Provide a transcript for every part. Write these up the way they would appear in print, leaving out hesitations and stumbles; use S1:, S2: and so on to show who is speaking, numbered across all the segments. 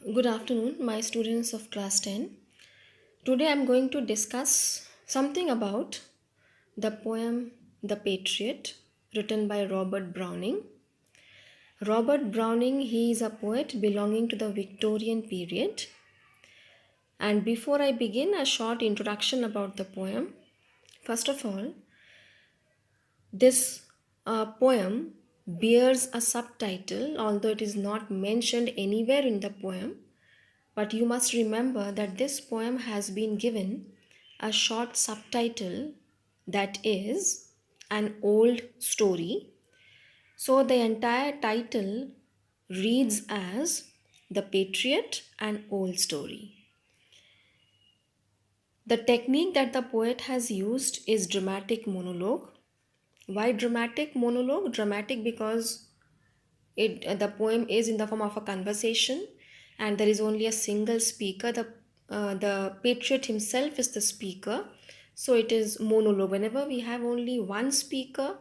S1: Good afternoon, my students of class 10. Today I am going to discuss something about the poem The Patriot, written by Robert Browning. Robert Browning, he is a poet belonging to the Victorian period. And before I begin, a short introduction about the poem. First of all, this poem bears a subtitle, although it is not mentioned anywhere in the poem. But you must remember that this poem has been given a short subtitle that is An Old Story. So the entire title reads as The Patriot, An Old Story. The technique that the poet has used is dramatic monologue. Why dramatic monologue? Dramatic because the poem is in the form of a conversation and there is only a single speaker. The patriot himself is the speaker, so it is monologue. Whenever we have only one speaker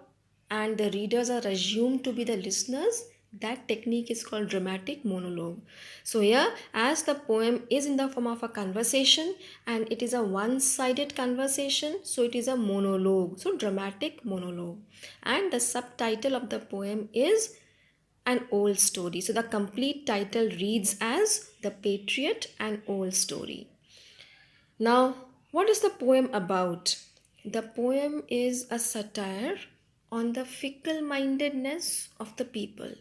S1: and the readers are assumed to be the listeners, that technique is called dramatic monologue. So here, as the poem is in the form of a conversation and it is a one-sided conversation, so it is a monologue, so dramatic monologue. And the subtitle of the poem is An Old Story. So the complete title reads as The Patriot, An Old Story. Now, what is the poem about? The poem is a satire on the fickle mindedness of the people.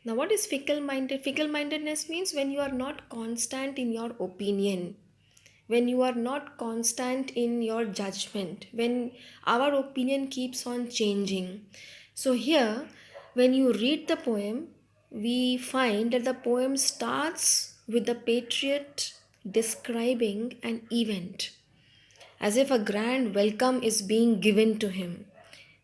S1: Now, what is fickle minded? Fickle mindedness means when you are not constant in your opinion, when you are not constant in your judgment, when our opinion keeps on changing. So, here, when you read the poem, we find that the poem starts with the patriot describing an event as if a grand welcome is being given to him.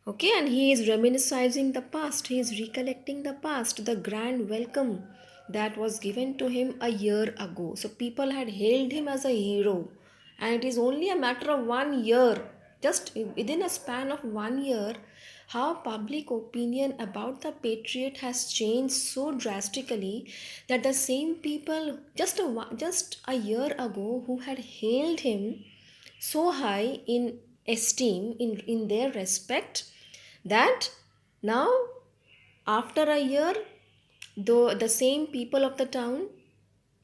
S1: Okay, and he is reminiscing the past, he is recollecting the past, the grand welcome that was given to him a year ago. So people had hailed him as a hero, and it is only a matter of 1 year, just within a span of 1 year, how public opinion about the patriot has changed so drastically that the same people just a year ago who had hailed him so high in esteem, in their respect, that now after a year, though the same people of the town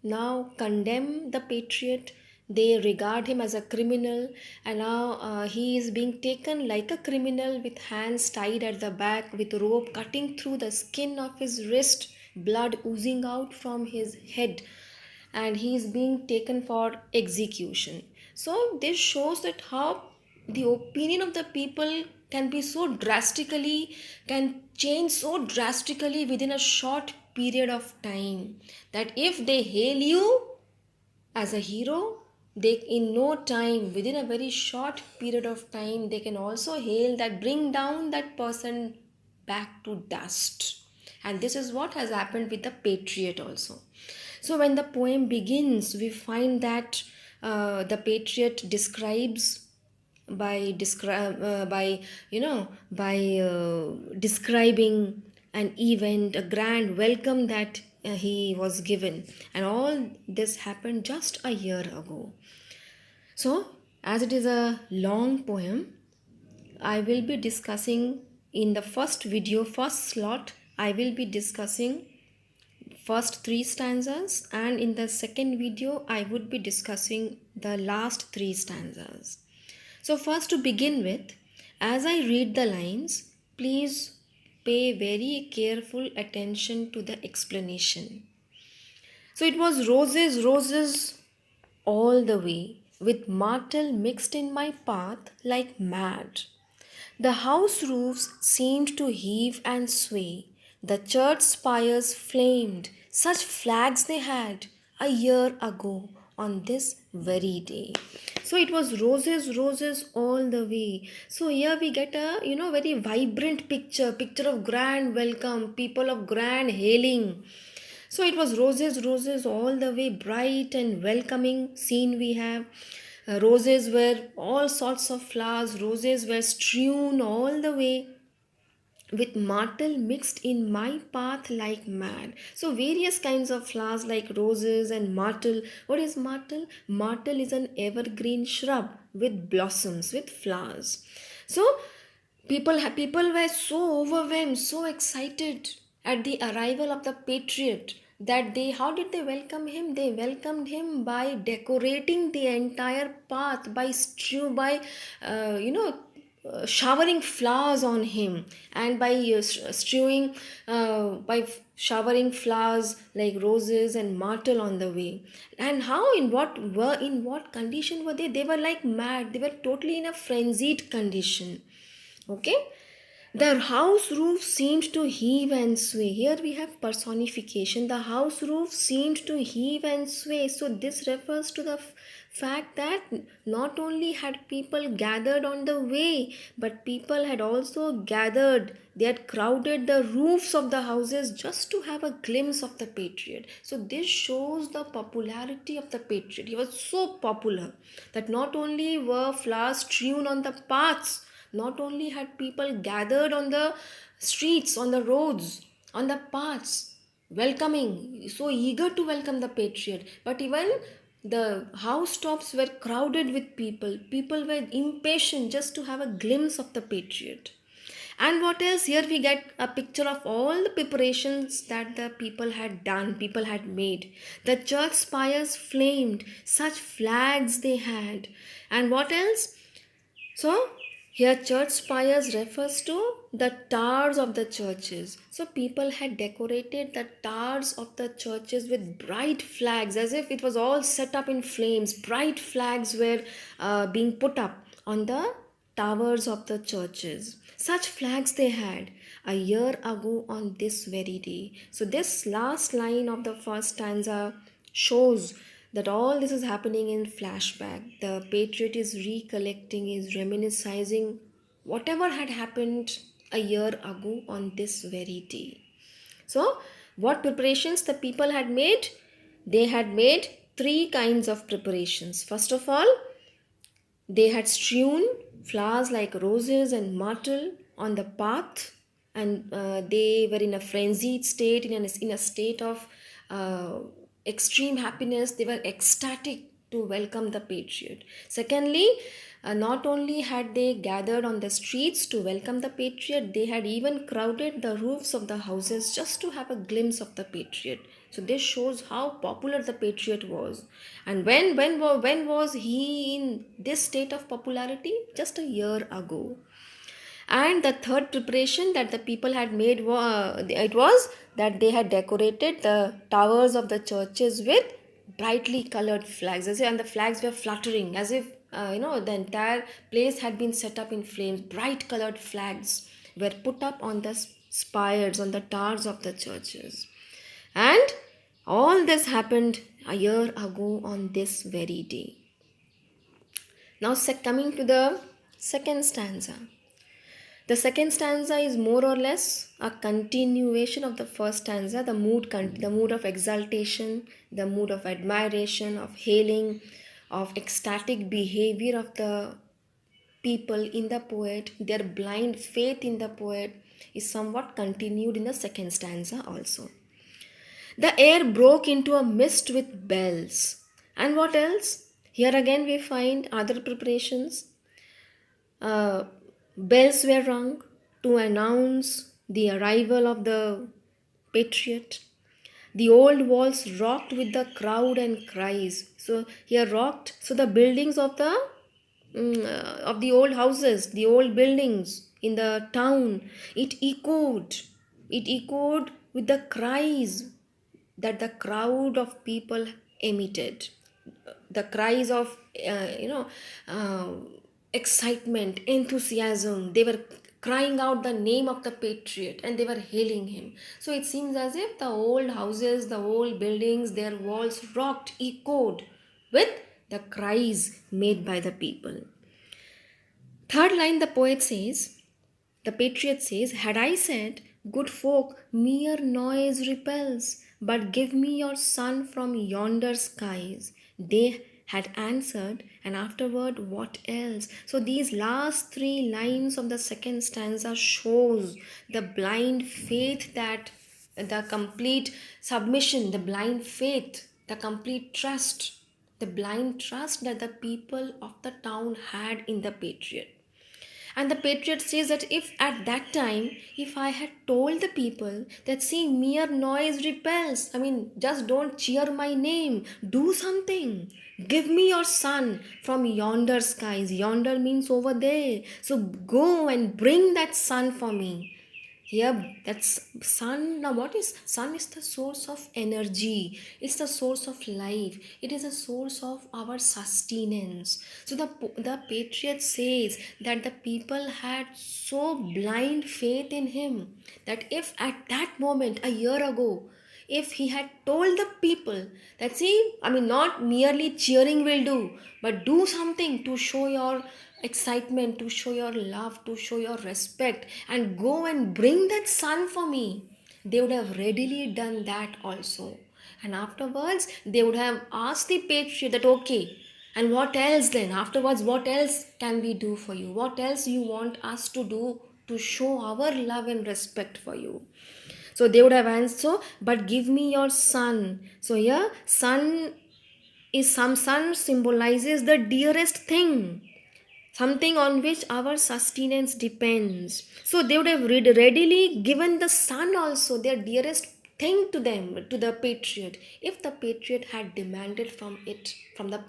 S1: now condemn the patriot, they regard him as a criminal, and now he is being taken like a criminal with hands tied at the back, with rope cutting through the skin of his wrist, blood oozing out from his head, and he is being taken for execution. So this shows that how the opinion of the people can be so drastically, can change so drastically within a short period of time, that if they hail you as a hero, they in no time, within a very short period of time, they can also hail that, bring down that person back to dust. And this is what has happened with the patriot also. So when the poem begins, we find that the patriot describes by describing an event, a grand welcome that he was given, and all this happened just a year ago. So as it is a long poem, I will be discussing in the first slot, I will be discussing first three stanzas, and in the second video I would be discussing the last three stanzas. So first, to begin with, as I read the lines, please pay very careful attention to the explanation. So it was roses, roses all the way, with myrtle mixed in my path like mad. The house roofs seemed to heave and sway. The church spires flamed. Such flags they had a year ago on this very day. So it was roses, roses all the way. So here we get a very vibrant picture of grand welcome, people of grand hailing. So it was roses, roses all the way, bright and welcoming scene we have. Roses were all sorts of flowers, roses were strewn all the way. with myrtle mixed in my path like mad. So various kinds of flowers like roses and myrtle. What is myrtle? Myrtle is an evergreen shrub with blossoms, with flowers. So people were so overwhelmed, so excited at the arrival of the patriot, that they, how did they welcome him? They welcomed him by decorating the entire path, by showering flowers on him, and by showering flowers like roses and myrtle on the way. And how, in what condition were they? They were like mad, they were totally in a frenzied condition. Okay. The house roof seemed to heave and sway. Here we have personification. The house roof seemed to heave and sway. So this refers to the fact that not only had people gathered on the way, but people had also gathered. They had crowded the roofs of the houses just to have a glimpse of the patriot. So this shows the popularity of the patriot. He was so popular that not only were flowers strewn on the paths, not only had people gathered on the streets, on the roads, on the paths, welcoming, so eager to welcome the patriot, but even the housetops were crowded with people. People were impatient just to have a glimpse of the patriot. And what else? Here we get a picture of all the preparations that the people had done, people had made. The church spires flamed, such flags they had. And what else? So, here church spires refers to the towers of the churches. So people had decorated the towers of the churches with bright flags, as if it was all set up in flames. Bright flags were being put up on the towers of the churches. Such flags they had a year ago on this very day. So this last line of the first stanza shows that all this is happening in flashback. The patriot is recollecting, is reminiscing whatever had happened a year ago on this very day. So, what preparations the people had made? They had made three kinds of preparations. First of all, they had strewn flowers like roses and myrtle on the path, and they were in a frenzied state, in a state of uh, extreme happiness. They were ecstatic to welcome the patriot. Secondly, not only had they gathered on the streets to welcome the patriot, they had even crowded the roofs of the houses just to have a glimpse of the patriot. So this shows how popular the patriot was. And when was he in this state of popularity? Just a year ago. And the third preparation that the people had made, it was that they had decorated the towers of the churches with brightly colored flags, and the flags were fluttering as if the entire place had been set up in flames. Bright colored flags were put up on the spires, on the towers of the churches. And all this happened a year ago on this very day. Now coming to the second stanza. The second stanza is more or less a continuation of the first stanza. The mood of exaltation, the mood of admiration, of hailing, of ecstatic behavior of the people in the poet, their blind faith in the poet is somewhat continued in the second stanza also. The air broke into a mist with bells. And what else? Here again we find other preparations. Bells were rung to announce the arrival of the patriot. The old walls rocked with the crowd and cries. So here rocked. So the buildings of the old houses, the old buildings in the town, it echoed. It echoed with the cries that the crowd of people emitted. The cries of excitement, enthusiasm. They were crying out the name of the patriot and they were hailing him. So it seems as if the old houses, the old buildings, their walls rocked, echoed with the cries made by the people. Third line, the poet says, the patriot says, had I said, good folk, mere noise repels, but give me your sun from yonder skies. They had answered, and afterward, what else? So these last three lines of the second stanza shows the blind faith, that the complete submission, the blind faith, the complete trust, the blind trust that the people of the town had in the patriot. And the patriot says that if at that time, if I had told the people that, see, mere noise repels, I mean, just don't cheer my name, do something. Give me your son from yonder skies. Yonder means over there. So go and bring that son for me. Here, that's sun. Now, what is sun? Is the source of energy. It's the source of life. It is a source of our sustenance. So the patriot says that the people had so blind faith in him that if at that moment a year ago, if he had told the people that, see, I mean, not merely cheering will do, but do something to show your excitement, to show your love, to show your respect, and go and bring that son for me, they would have readily done that also. And afterwards, they would have asked the patriot that, okay, and what else then? Afterwards, what else can we do for you? What else you want us to do to show our love and respect for you? So they would have answered, so, but give me your son. So here, son sun symbolizes the dearest thing, something on which our sustenance depends. So they would have readily given the son also, their dearest thing, to them, to the patriot, if the patriot had demanded from the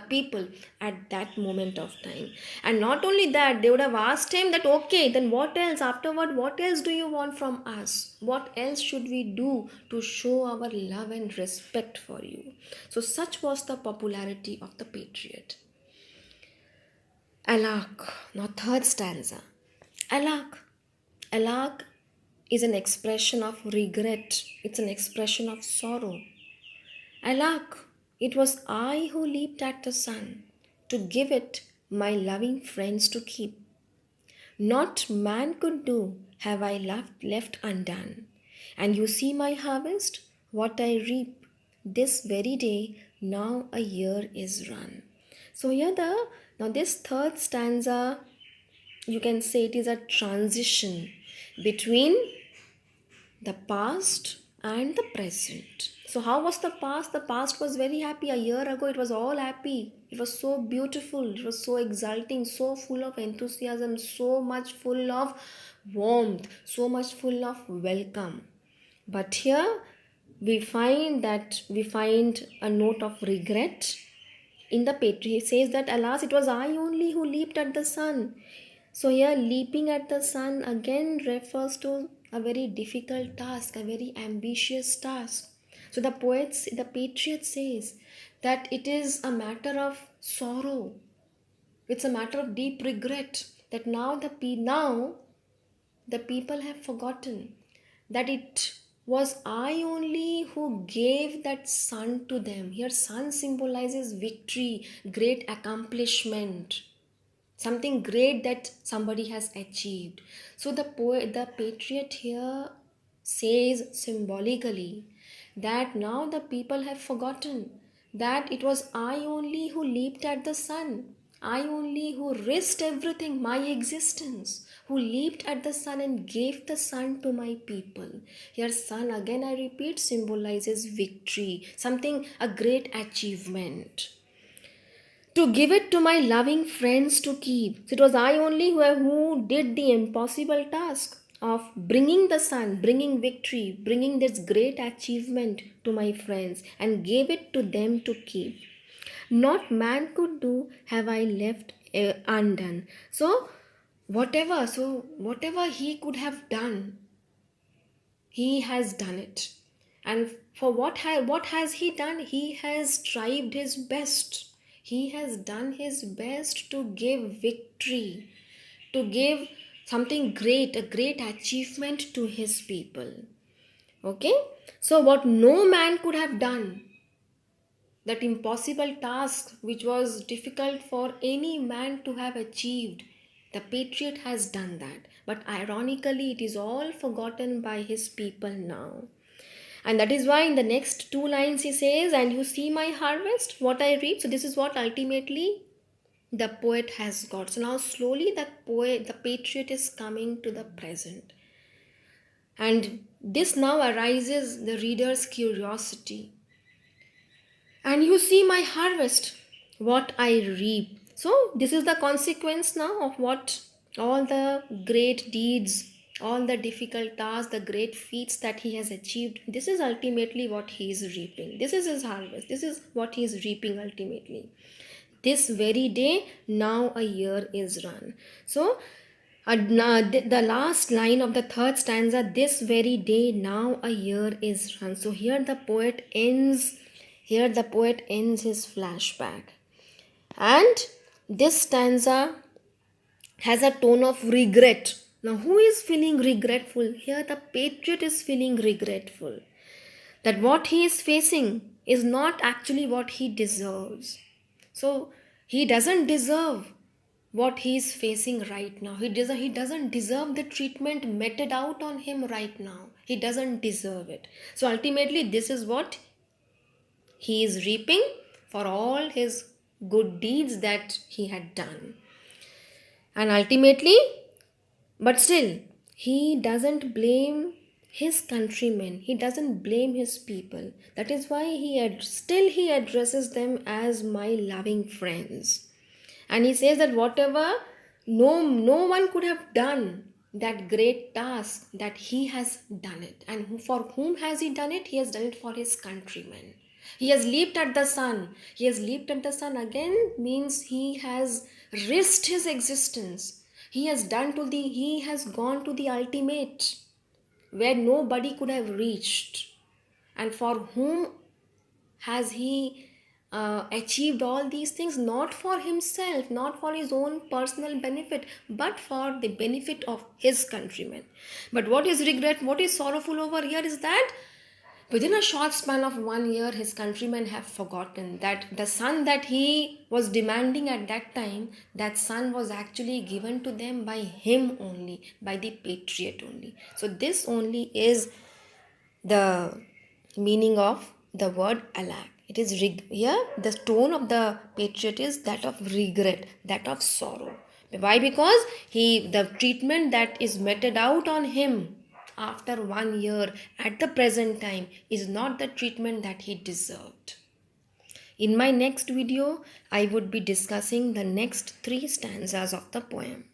S1: people at that moment of time. And not only that, they would have asked him that, okay, then what else? Afterward, what else do you want from us? What else should we do to show our love and respect for you? So such was the popularity of the patriot. Alak, now third stanza. Alak. Alak is an expression of regret. It's an expression of sorrow. Alak, it was I who leaped at the sun to give it my loving friends to keep. Not man could do have I left undone. And you see my harvest, what I reap. This very day, now a year is run. So here now this third stanza, you can say it is a transition between the past and the present. So how was the past? The past was very happy. A year ago it was all happy. It was so beautiful. It was so exulting, so full of enthusiasm, so much full of warmth, so much full of welcome. But here we find a note of regret. In the patriot, he says that, alas, it was I only who leaped at the sun. So here, leaping at the sun again refers to a very difficult task, a very ambitious task. So the patriot says that it is a matter of sorrow. It's a matter of deep regret that now the people have forgotten that it was I only who gave that sun to them. Here, sun symbolizes victory, great accomplishment, something great that somebody has achieved. So the patriot here says symbolically that now the people have forgotten that it was I only who leaped at the sun, I only who risked everything, my existence, who leaped at the sun and gave the sun to my people. Here, sun, again I repeat, symbolizes victory, something, a great achievement. To give it to my loving friends to keep. So it was I only who did the impossible task of bringing the sun, bringing victory, bringing this great achievement to my friends and gave it to them to keep. Not man could do have I left undone. So whatever he could have done, he has done it. And for what has he done? He has strived his best. He has done his best to give victory, to give something great, a great achievement to his people. Okay? So what no man could have done, that impossible task which was difficult for any man to have achieved, the patriot has done that. But ironically, it is all forgotten by his people now. And that is why in the next two lines he says, and you see my harvest, what I reap. So this is what ultimately the poet has got. So now slowly the patriot is coming to the present. And this now arises the reader's curiosity. And you see my harvest, what I reap. So this is the consequence now of what all the great deeds, all the difficult tasks, the great feats that he has achieved. This is ultimately what he is reaping. This is his harvest. This is what he is reaping ultimately. This very day, now a year is run. So the last line of the third stanza, this very day, now a year is run. So here the poet ends his flashback. And this stanza has a tone of regret. Now, who is feeling regretful? Here, the patriot is feeling regretful that what he is facing is not actually what he deserves. So, he doesn't deserve what he is facing right now. He doesn't deserve the treatment meted out on him right now. He doesn't deserve it. So, ultimately, this is what he is reaping for all his good deeds that he had done. And ultimately, but still, he doesn't blame his countrymen. He doesn't blame his people. That is why he addresses them as my loving friends. And he says that whatever no one could have done that great task, that he has done it. And for whom has he done it? He has done it for his countrymen. He has leaped at the sun. He has leaped at the sun again means he has risked his existence. He has gone to the ultimate where nobody could have reached. And for whom has he achieved all these things? Not for himself, not for his own personal benefit, but for the benefit of his countrymen. But what is sorrowful over here is that within a short span of 1 year, his countrymen have forgotten that the son that he was demanding at that time, that son was actually given to them by him only, by the patriot only. So this only is the meaning of the word alack. It is here the tone of the patriot is that of regret, that of sorrow. Why? Because the treatment that is meted out on him after 1 year at the present time is not the treatment that he deserved. In my next video, I would be discussing the next 3 stanzas of the poem.